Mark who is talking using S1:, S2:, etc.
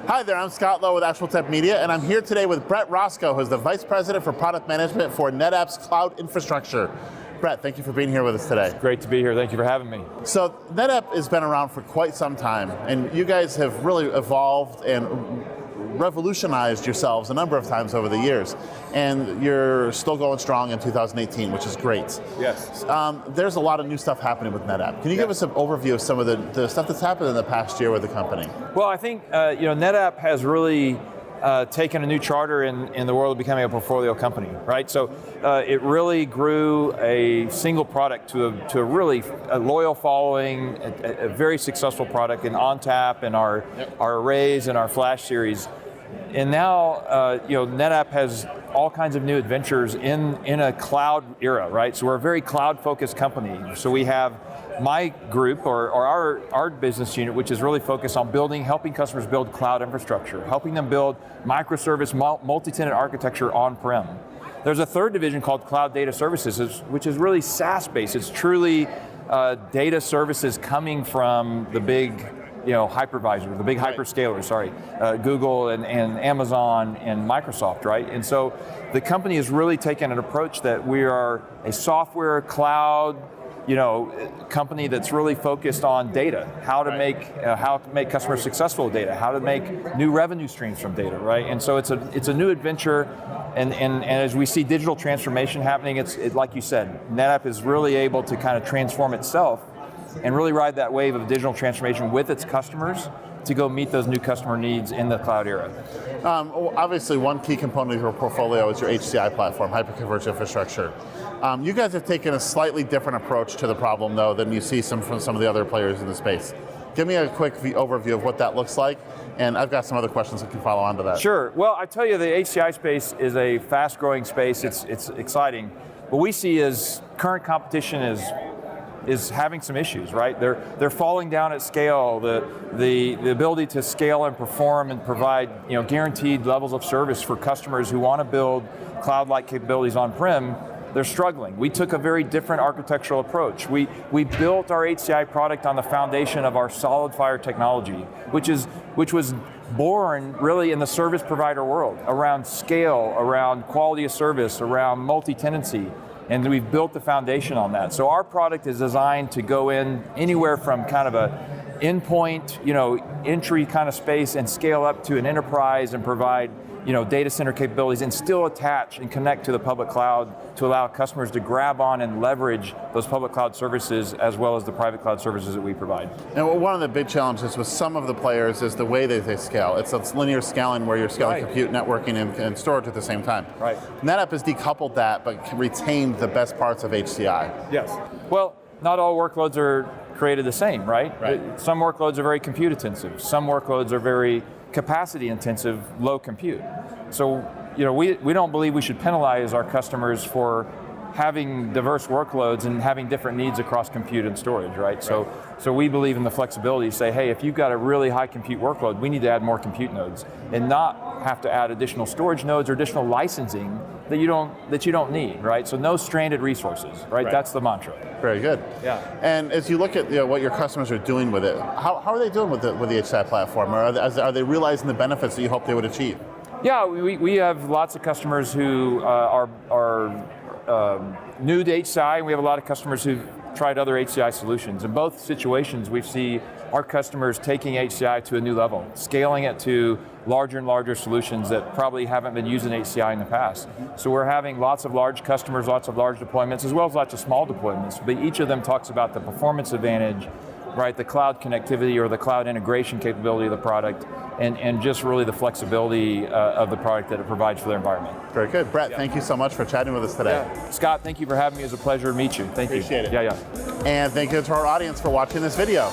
S1: Hi there, I'm Scott Lowe with ActualTech Media, and I'm here today with Brett Roscoe, who's the Vice President for Product Management for NetApp's cloud infrastructure. Brett, thank you for being here with us today.
S2: Great to be here, thank you for having me.
S1: So NetApp has been around for quite some time, and you guys have really evolved and revolutionized yourselves a number of times over the years, and you're still going strong in 2018, which is great.
S2: Yes.
S1: There's a lot of new stuff happening with NetApp. Can you give us an overview of some of the stuff that's happened in the past year with the company?
S2: Well, I think NetApp has really taken a new charter in the world of becoming a portfolio company, right? So it really grew a single product to a really loyal following, a very successful product in ONTAP and our arrays and our flash series. And now, NetApp has all kinds of new adventures in a cloud era, right? So we're a very cloud-focused company. So we have my group, or our business unit, which is really focused on helping customers build cloud infrastructure, helping them build microservice, multi-tenant architecture on-prem. There's a third division called Cloud Data Services, which is really SaaS-based. It's truly data services coming from the big hypervisor, the big hyperscalers, Google and Amazon and Microsoft, right? And so the company has really taken an approach that we are a software cloud, company that's really focused on data, how to make customers successful with data, how to make new revenue streams from data, right? And so it's a new adventure, and as we see digital transformation happening, it's like you said, NetApp is really able to kind of transform itself and really ride that wave of digital transformation with its customers to go meet those new customer needs in the cloud era.
S1: Obviously, one key component of your portfolio is your HCI platform, hyperconverged infrastructure. You guys have taken a slightly different approach to the problem, though, than you see from some of the other players in the space. Give me a quick overview of what that looks like, and I've got some other questions that can follow on to that.
S2: Sure. Well, I tell you, the HCI space is a fast-growing space. It's exciting. What we see is current competition is having some issues, right? They're falling down at scale. The ability to scale and perform and provide guaranteed levels of service for customers who want to build cloud-like capabilities on-prem, they're struggling. We took a very different architectural approach. We built our HCI product on the foundation of our SolidFire technology, which was born really in the service provider world, around scale, around quality of service, around multi-tenancy. And we've built the foundation on that. So our product is designed to go in anywhere from kind of a endpoint, entry kind of space and scale up to an enterprise and provide, data center capabilities and still attach and connect to the public cloud to allow customers to grab on and leverage those public cloud services as well as the private cloud services that we provide.
S1: And one of the big challenges with some of the players is the way that they scale. It's linear scaling where you're scaling compute, networking, and storage at the same time.
S2: Right.
S1: NetApp has decoupled that, but retained the best parts of HCI.
S2: Yes. Well, not all workloads are created the same, right? Some workloads are very compute intensive. Some workloads are very capacity intensive, low compute. So, we don't believe we should penalize our customers for having diverse workloads and having different needs across compute and storage, right? So we believe in the flexibility to say, hey, if you've got a really high compute workload, we need to add more compute nodes and not have to add additional storage nodes or additional licensing that you don't need, right? So no stranded resources, right? That's the mantra.
S1: Very good.
S2: Yeah.
S1: And as you look at what your customers are doing with it, how are they doing with the HCI platform? Or are they realizing the benefits that you hope they would achieve?
S2: Yeah, we have lots of customers who are new to HCI, and we have a lot of customers who've tried other HCI solutions. In both situations, we see our customers taking HCI to a new level, scaling it to larger and larger solutions that probably haven't been using HCI in the past. So we're having lots of large customers, lots of large deployments, as well as lots of small deployments, but each of them talks about the performance advantage, right, the cloud connectivity or the cloud integration capability of the product, and just really the flexibility of the product that it provides for their environment.
S1: Very good. Brett, thank you so much for chatting with us today.
S2: Yeah. Scott, thank you for having me. It was a pleasure to meet you. Thank you.
S1: Appreciate it.
S2: Yeah.
S1: And thank you to our audience for watching this video.